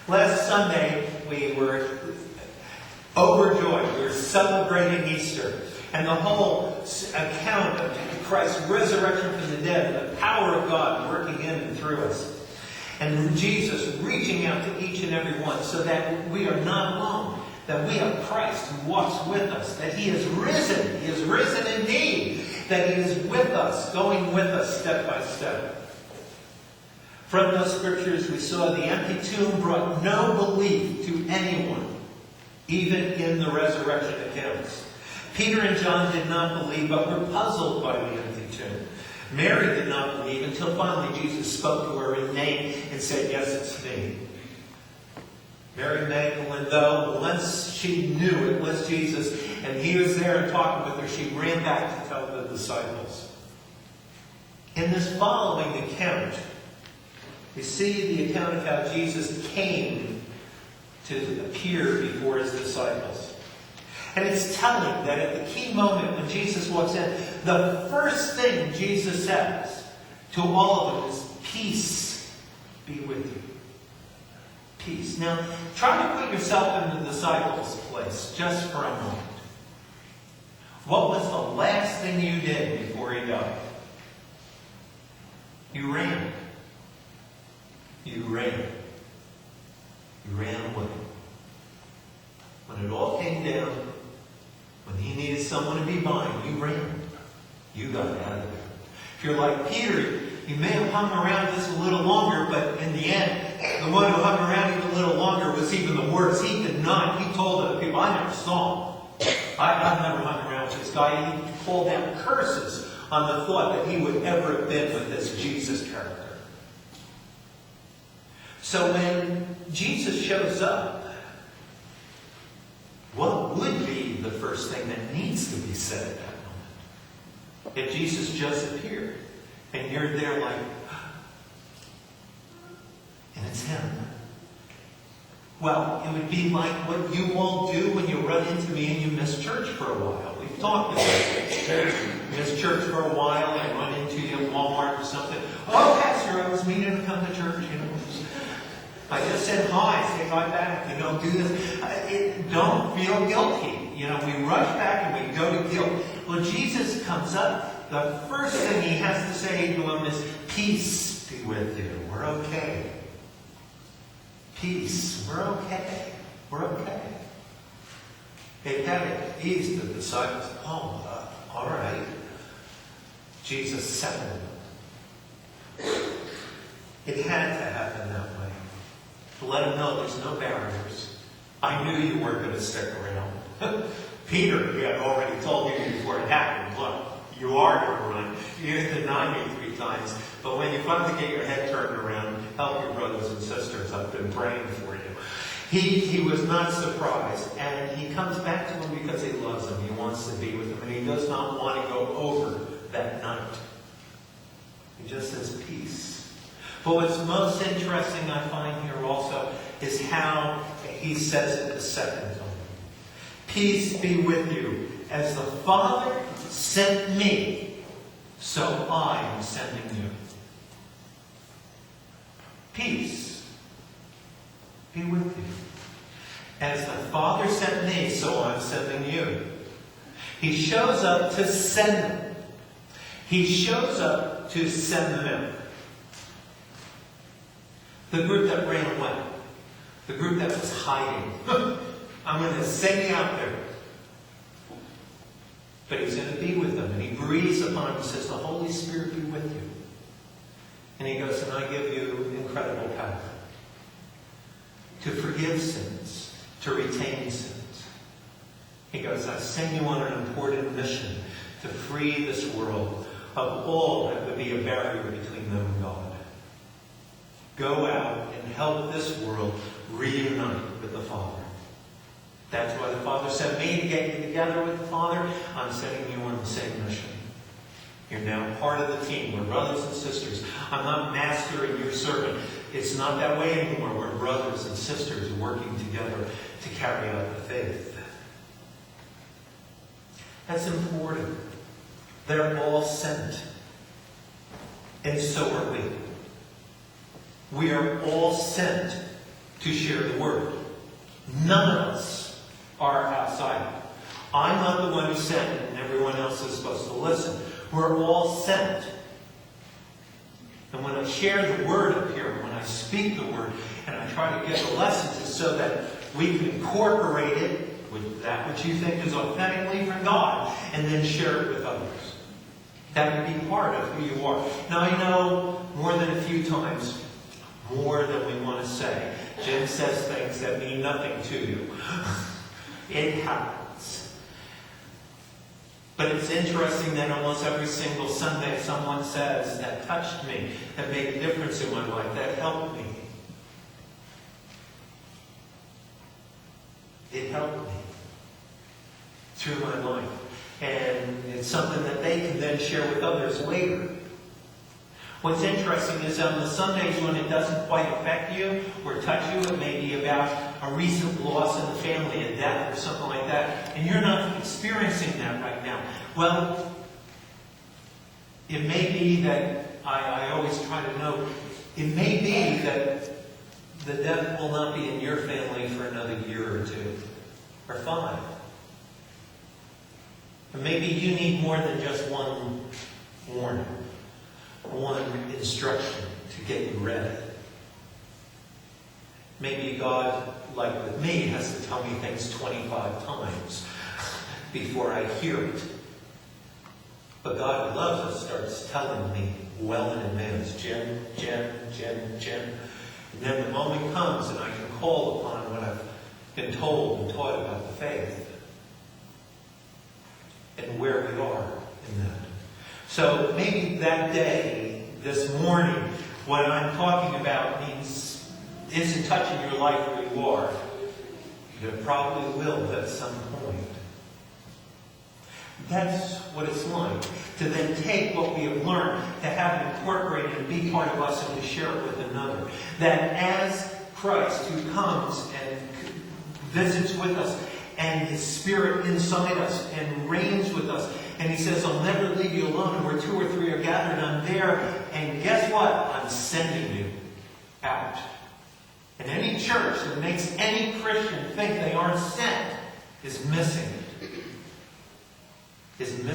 Last Sunday, we were overjoyed. We were celebrating Easter. And the whole account of Christ's resurrection from the dead and the power of God working in and through us. And Jesus reaching out to each and every one so that we are not alone. That we have Christ who walks with us. That He is risen. He is risen indeed. That He is with us, going with us step by step. From those scriptures we saw the empty tomb brought no belief to anyone, even in the resurrection accounts. Peter and John did not believe, but were puzzled by the empty tomb. Mary did not believe until finally Jesus spoke to her in name and said, "Yes, it's me." Mary Magdalene, though, once she knew it was Jesus and He was there and talking with her, she ran back to tell the disciples. In this following account, we see the account of how Jesus came to appear before His disciples. And it's telling that at the key moment when Jesus walks in, the first thing Jesus says to all of them is, "Peace be with you." Peace. Now, try to put yourself in the disciples' place just for a moment. What was the last thing you did before He died? You ran. You ran. You ran away. When it all came down, when He needed someone to be mine, you ran. You got out of there. If you're like Peter, you may have hung around this a little longer, but in the end, the one who hung around even a little longer was even the worst. He did not. He told other people, "I never saw him. I've never hung around with this guy." He called down curses on the thought that he would ever have been with this Jesus character. So when Jesus shows up, what would be the first thing that needs to be said at that moment? If Jesus just appeared, and you're there like, and it's Him. Well, it would be like what you all do when you run into me and you miss church for a while. We've talked about this. You miss church for a while, and I run into you at Walmart or something. "Oh, Pastor, I was meaning to come to church, I just said hi, say hi back, do this." Don't feel guilty. We rush back and we go to guilt. Well, Jesus comes up, the first thing He has to say to him is, "Peace be with you. We're okay. Peace. We're okay. We're okay." They had it eased the disciples. "Oh, all right." Jesus settled them. It had to happen that way. To let Him know there's no barriers. I knew you weren't going to stick around. Peter, He had already told you before it happened, "Look, you are going to run. You denied me 3 times. But when you finally get your head turned around, help your brothers and sisters. I've been praying for you." He was not surprised. And He comes back to them because He loves them. He wants to be with them. And He does not want to go over that night. He just says, "Peace." But what's most interesting I find here also is how He says it the second time. "Peace be with you. As the Father sent me, so I am sending you." Peace be with you. As the Father sent me, so I'm sending you. He shows up to send them. He shows up to send them out. The group that ran away. The group that was hiding. "I'm going to send you out there." But He's going to be with them. And He breathes upon them and says, "The Holy Spirit be with you." And He goes, "And I give you incredible power to forgive sins, to retain sins." He goes, "I send you on an important mission to free this world of all that would be a barrier between them and God. Go out and help this world reunite with the Father." That's why the Father sent me, to get you together with the Father. I'm sending you on the same mission. You're now part of the team. We're brothers and sisters. I'm not master and your servant. It's not that way anymore. We're brothers and sisters working together to carry out the faith. That's important. They're all sent. And so are we. We are all sent to share the word. None of us are outside. I'm not the one who sent it, and everyone else is supposed to listen. We're all sent. And when I share the word up here, when I speak the word, and I try to get the lessons, it's so that we can incorporate it with that which you think is authentically from God, and then share it with others. That would be part of who you are. Now I know more than a few times, more than we want to say, Jim says things that mean nothing to you. It happens. But it's interesting that almost every single Sunday someone says, that touched me, that made a difference in my life, that helped me. It helped me through my life. And it's something that they can then share with others later. What's interesting is on the Sundays when it doesn't quite affect you or touch you, it may be about a recent loss in the family, a death or something like that, and you're not experiencing that right now. Well, it may be that, I always try to know, it may be that the death will not be in your family for another year or 2 or 5. Or maybe you need more than just one warning, one instruction to get you ready. Maybe God, like with me, has to tell me things 25 times before I hear it. But God who loves us starts telling me well in advance, Jim. And then the moment comes and I can call upon what I've been told and taught about the faith and where we are in that. So maybe that day, this morning, what I'm talking about isn't touching your life where you are. It probably will at some point. That's what it's like to then take what we have learned, to have it incorporated and be part of us and to share it with another. That as Christ, who comes and visits with us, and His Spirit inside us and reigns with us, and He says, I'll never leave you alone, and where 2 or 3 are gathered, I'm there. And guess what? I'm sending you out. And any church that makes any Christian think they aren't sent is missing it. Is missing